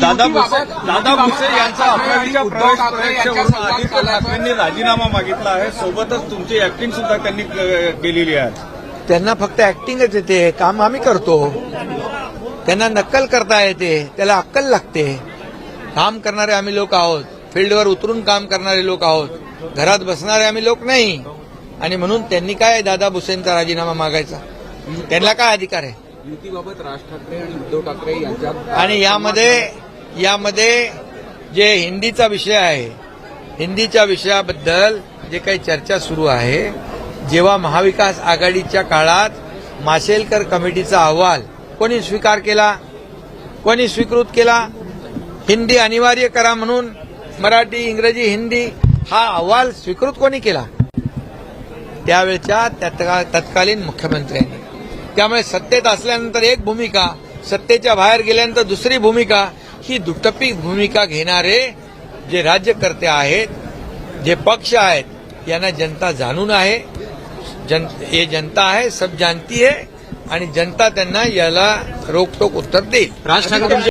दादा भुसे यांचा अकरावीच्या प्रवेश परीक्षेवरून आदित्य ठाकरेंनी राजीनामा मागितला आहे. सोबतच तुमची ऍक्टिंग सुद्धा त्यांनी केलेली आहे. त्यांना फक्त ऍक्टिंगच येते, काम आम्ही करतो. त्यांना नक्कल करता येते, त्याला अक्कल लागते. काम करणारे आम्ही लोक आहोत, फील्डवर उतरून काम करणारे लोक आहोत, घरात बसणारे आम्ही लोक नाही. आणि म्हणून त्यांनी काय दादा भुसेंचा राजीनामा मागायचा? त्यांना काय अधिकार आहे? युतीबाबत राज ठाकरे आणि उद्धव ठाकरे यांच्यात आणि यामध्ये जे हिंदीचा विषय आहे, हिंदीच्या विषयाबद्दल जे काही चर्चा सुरू आहे, जेव्हा महाविकास आघाडीच्या काळात माशेलकर कमिटीचा अहवाल कोणी स्वीकार केला, कोणी स्वीकृत केला? हिंदी अनिवार्य करा म्हणून मराठी, इंग्रजी, हिंदी हा अहवाल स्वीकृत कोणी केला? त्यावेळच्या तत्कालीन मुख्यमंत्र्यांनी. त्यामुळे सत्तेत असल्यानंतर एक भूमिका, सत्तेच्या बाहेर गेल्यानंतर दुसरी भूमिका, ही दुटप्पी भूमिका घेणारे जे राज्यकर्ते आहेत, जे पक्ष आहेत, यांना जनता जाणून आहे. ये जनता है, सब जानती है आणि जनता त्यांना याला रोकटोक उत्तर देईल. राज ठाकरे